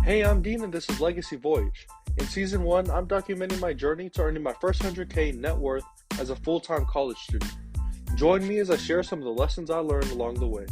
Hey, I'm Dean and this is Legacy Voyage. In Season 1, I'm documenting my journey to earning my first 100K net worth as a full-time college student. Join me as I share some of the lessons I learned along the way.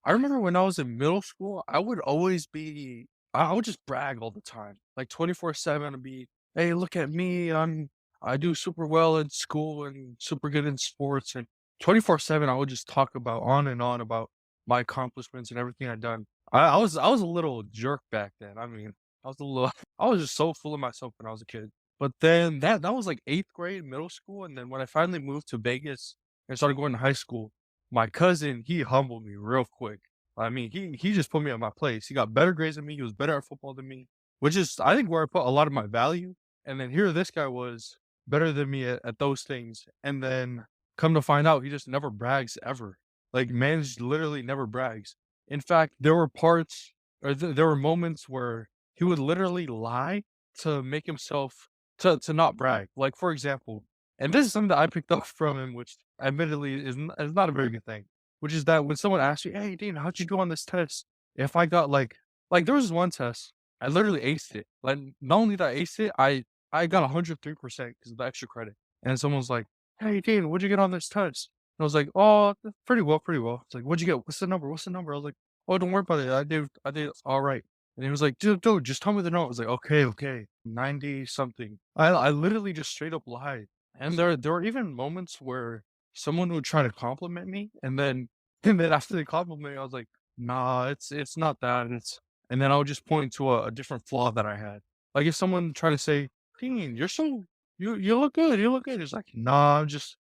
I remember when I was in middle school, I would always be I would just brag all the time. Like 24/7 and be, "Hey, look at me. I do super well in school and super good in sports." And 24/7 I would just talk about on and on about my accomplishments and everything I'd done. I was a little jerk back then. I mean, I was a little I was just so full of myself when I was a kid. But then that was like 8th grade, middle school, and then when I finally moved to Vegas and started going to high school, my cousin, he humbled me real quick. I mean, he just put me at my place. He got better grades than me. He was better at football than me, which is I think where I put a lot of my value. And then here this guy was better than me at those things. And then come to find out, he just never brags ever. Like man just literally never brags. In fact, there were parts or there were moments where he would literally lie to make himself to not brag. Like for example, and this is something that I picked up from him, which admittedly is not a very good thing, which is that when someone asks you, "Hey, Dean, how'd you do on this test?" If I got like there was this one test, I literally aced it. Like not only did I ace it, I got 103% because of the extra credit. And someone's like, "Hey, Dean, what'd you get on this test?" And I was like, "Oh, pretty well, pretty well." It's like, "What'd you get? What's the number? What's the number?" I was like, "Oh, don't worry about it. I did all right." And he was like, dude, just tell me the number." I was like, "Okay, okay, 90 something." I literally just straight up lied. And there were even moments where someone would try to compliment me, and then and then after they compliment me, I was like, "Nah, it's not that, it's." And then I would just point to a different flaw that I had. Like, if someone tried to say, "Dean, you look good, you look good." It's like, "Nah, I'm just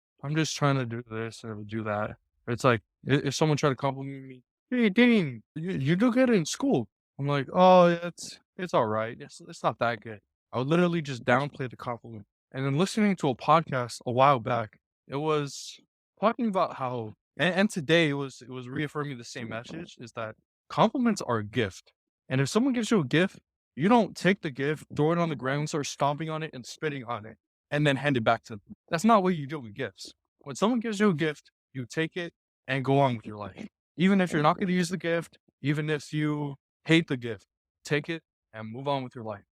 trying to do this or do that." Or it's like, if someone tried to compliment me, "Hey, Dean, you do good in school." I'm like, "Oh, yeah, it's alright. It's not that good." I would literally just downplay the compliment. And then listening to a podcast a while back, it was talking about how and today it was reaffirming the same message, is that compliments are a gift. And if someone gives you a gift, you don't take the gift, throw it on the ground, start stomping on it and spitting on it, and then hand it back to them. That's not what you do with gifts. When someone gives you a gift, you take it and go on with your life. Even if you're not going to use the gift, even if you hate the gift, take it and move on with your life.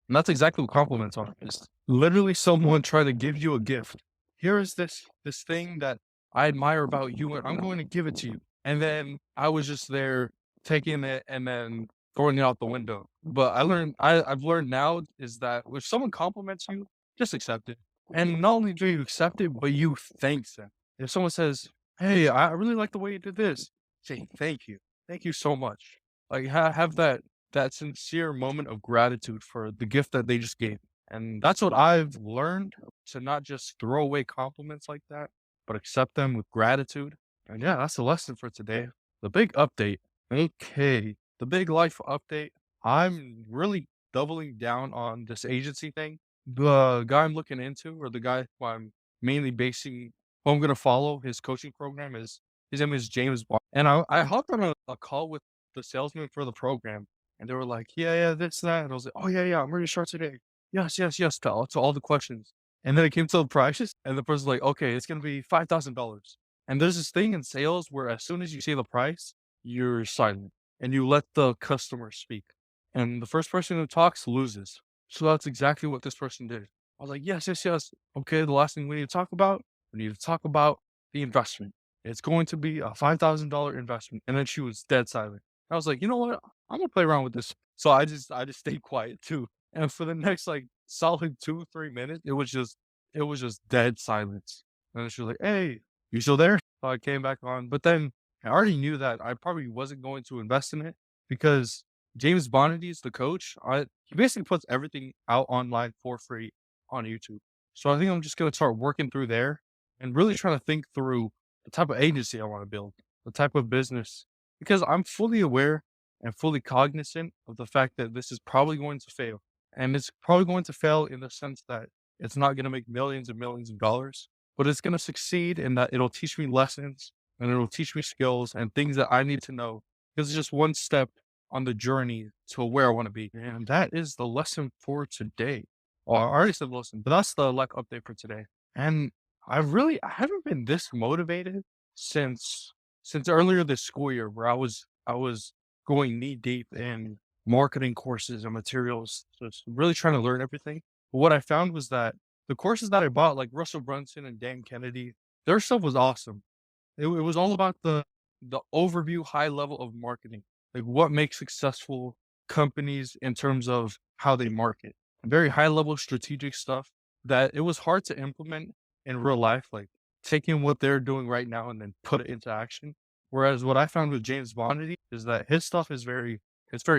And that's exactly what compliments are. It's literally someone trying to give you a gift. Here is this thing that I admire about you, and I'm going to give it to you. And then I was just there taking it and then throwing it out the window. But I've learned now is that if someone compliments you, just accept it. And not only do you accept it, but you thank them. If someone says, "Hey, I really like the way you did this," say thank you. Thank you so much. Like have that sincere moment of gratitude for the gift that they just gave. And that's what I've learned, to not just throw away compliments like that, but accept them with gratitude. And yeah, that's the lesson for today. The big update. Okay. The big life update. I'm really doubling down on this agency thing. The guy I'm looking into, or the guy who I'm mainly basing, who I'm going to follow his coaching program, is his name is James Bar. And I hopped on a call with the salesman for the program, and they were like, "Yeah, yeah, this, that." And I was like, "Oh, yeah, yeah, I'm ready to start today. Yes, yes, yes," to all the questions. And then it came to the prices, and the person's like, "Okay, it's gonna be $5,000." And there's this thing in sales where as soon as you say the price, you're silent and you let the customer speak. And the first person who talks loses. So that's exactly what this person did. I was like, "Yes, yes, yes. Okay, the last thing we need to talk about, we need to talk about the investment. It's going to be a $5,000 investment." And then she was dead silent. I was like, "You know what? I'm gonna play around with this." So I just stayed quiet too. And for the next like solid 2, 3 minutes, it was just dead silence. And then she was like, "Hey, you still there?" So I came back on. But then I already knew that I probably wasn't going to invest in it because James Bonity is the coach. He basically puts everything out online for free on YouTube. So I think I'm just gonna start working through there and really trying to think through the type of agency I want to build, the type of business, because I'm fully aware and fully cognizant of the fact that this is probably going to fail. And it's probably going to fail in the sense that it's not going to make millions and millions of dollars, but it's going to succeed in that it'll teach me lessons and it'll teach me skills and things that I need to know, because it's just one step on the journey to where I want to be. And that is the lesson for today. Or I already said lesson, but that's the like update for today. And I haven't been this motivated since since earlier this school year, where I was I was going knee deep in marketing courses and materials, just really trying to learn everything. But what I found was that the courses that I bought, like Russell Brunson and Dan Kennedy, their stuff was awesome. It was all about the overview, high level of marketing, like what makes successful companies in terms of how they market. Very high level strategic stuff that it was hard to implement in real life, like taking what they're doing right now and then put it into action. Whereas what I found with James Bonnedy is that his stuff is very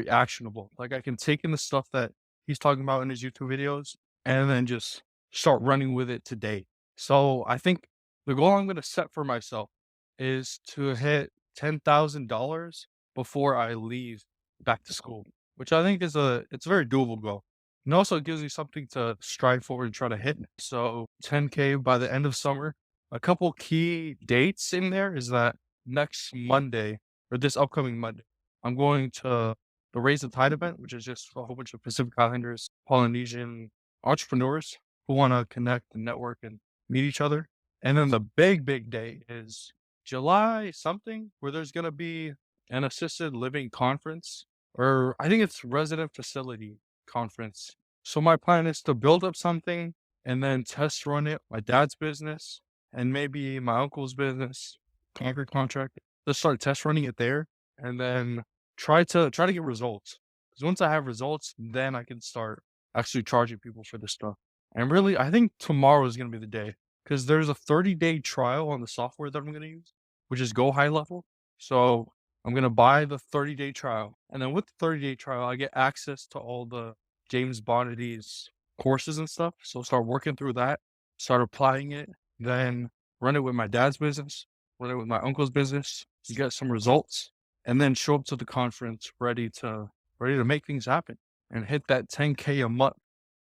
actionable. Like I can take in the stuff that he's talking about in his YouTube videos and then just start running with it today. So I think the goal I'm going to set for myself is to hit $10,000 before I leave back to school, which I think it's a very doable goal. And also it gives you something to strive for and try to hit. So 10K by the end of summer. A couple key dates in there is that next Monday or this upcoming Monday, I'm going to the Raise the Tide event, which is just a whole bunch of Pacific Islanders, Polynesian entrepreneurs who want to connect and network and meet each other. And then the big day is July something, where there's gonna be an assisted living conference, or I think it's resident facility conference. So my plan is to build up something and then test run it, my dad's business and maybe my uncle's business, concrete contract. Let's start test running it there and then try to get results. Because once I have results, then I can start actually charging people for this stuff. And really, I think tomorrow is gonna be the day because there's a 30-day trial on the software that I'm gonna use, which is Go High Level. So I'm gonna buy the 30-day trial, and then with the 30-day trial, I get access to all the James Bondity's courses and stuff. So start working through that, start applying it, then run it with my dad's business, run it with my uncle's business, get some results, and then show up to the conference ready to make things happen and hit that 10K a month.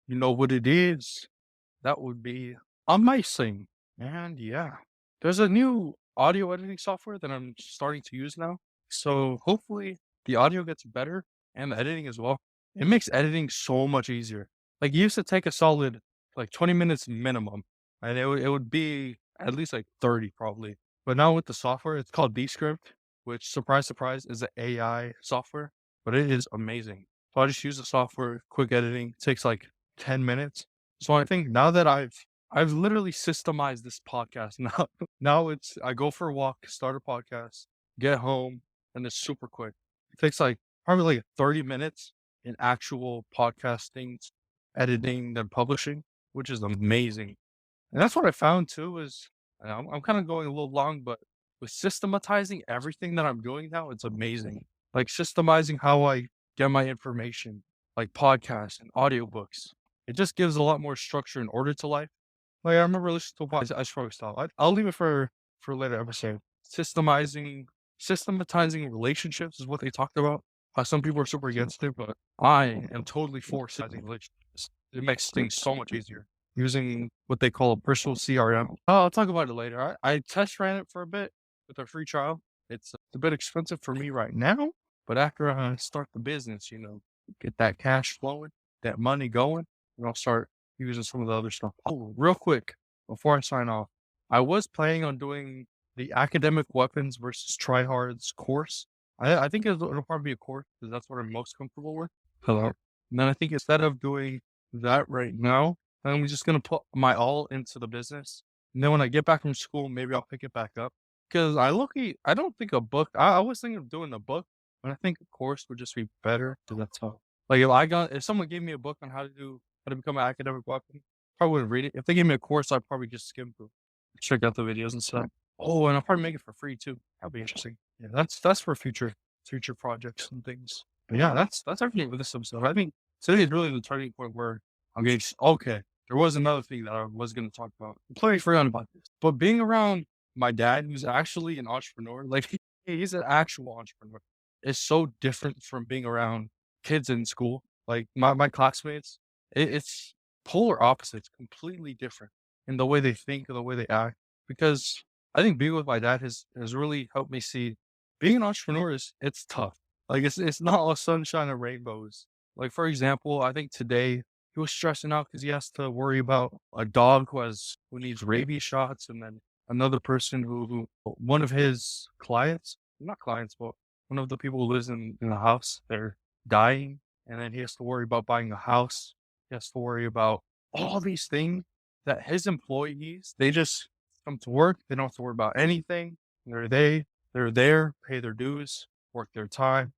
You know what it is? That would be amazing. And yeah, there's a new audio editing software that I'm starting to use now. So hopefully the audio gets better and the editing as well. It makes editing so much easier. Like it used to take a solid like 20 minutes minimum, and it would be at least like 30 probably. But now with the software, it's called Descript, which surprise is an AI software, but it is amazing. So I just use the software, quick editing, takes like 10 minutes. So I think now that I've literally systemized this podcast now. Now it's I go for a walk, start a podcast, get home, and it's super quick. It takes like probably like 30 minutes in actual podcasting, editing, then publishing, which is amazing. And that's what I found too is and I'm kind of going a little long, but with systematizing everything that I'm doing now, it's amazing. Like systemizing how I get my information, like podcasts and audiobooks. It just gives a lot more structure and order to life. Like I remember listening to I should probably stop. I'll leave it for later episode. Systemizing systematizing relationships is what they talked about. Some people are super against it, but I am totally for systemizing relationships. It makes things so much easier using what they call a personal CRM. Oh, I'll talk about it later. I test ran it for a bit with a free trial. It's a bit expensive for me right now, but after I start the business, get that cash flowing, that money going, and I'll start using some of the other stuff. Oh, real quick before I sign off, I was planning on doing the academic weapons versus tryhards course. I think it'll probably be a course because that's what I'm most comfortable with. Hello. And then I think instead of doing that right now, I'm just gonna put my all into the business. And then when I get back from school, maybe I'll pick it back up. Because I don't think a book. I was thinking of doing a book, but I think a course would just be better because that's how. Like if someone gave me a book on how to become an academic weapon, probably wouldn't read it. If they gave me a course, I'd probably just skim through, check out the videos and stuff. Oh, and I'll probably make it for free too. That'd be interesting. Yeah, that's for future projects and things. But yeah, that's everything with this episode. I think today is really the turning point where I'm getting okay. There was another thing that I was going to talk about. I completely forgot about this. But being around my dad, who's actually an entrepreneur, like he's an actual entrepreneur, is so different from being around kids in school. Like my classmates, it's polar opposites, completely different in the way they think and the way they act. Because I think being with my dad has really helped me see being an entrepreneur it's tough. Like it's not all sunshine and rainbows. Like for example, I think today he was stressing out because he has to worry about a dog who needs rabies shots, and then another person who one of his clients, not clients, but one of the people who lives in the house, they're dying, and then he has to worry about buying a house. He has to worry about all these things that his employees, they just come to work. They don't have to worry about anything. They're there, pay their dues, work their time,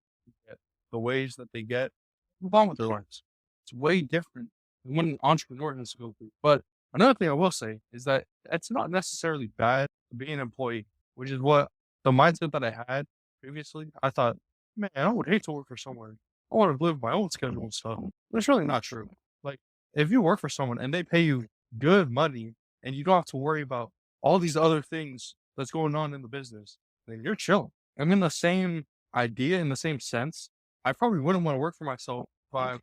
get the wage that they get, move on with their lives. It's way different than what an entrepreneur has to go through. But another thing I will say is that it's not necessarily bad to be an employee, which is what the mindset that I had previously. I thought, man, I would hate to work for someone. I want to live my own schedule and stuff. But it's really not true. Like, if you work for someone and they pay you good money and you don't have to worry about all these other things that's going on in the business, then you're chilling. I'm in the same idea, in the same sense. I probably wouldn't want to work for myself if I'm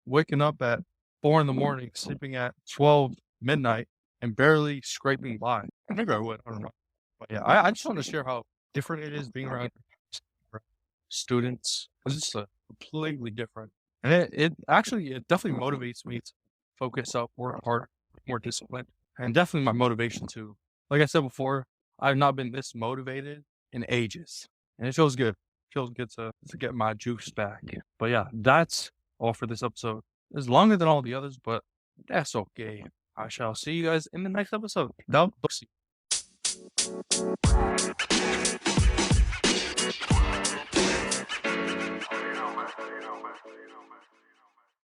waking up at 4 in the morning, sleeping at 12 midnight, and barely scraping by. Maybe I would. I don't know. But yeah, I just want to share how different it is being around students. It's just completely different. And it definitely motivates me to focus up, work harder, more disciplined, and definitely my motivation too. Like I said before, I've not been this motivated in ages, and it feels good. Feels good to get my juice back. But yeah, that's all for this episode. It's longer than all the others, but that's okay. I shall see you guys in the next episode. Down.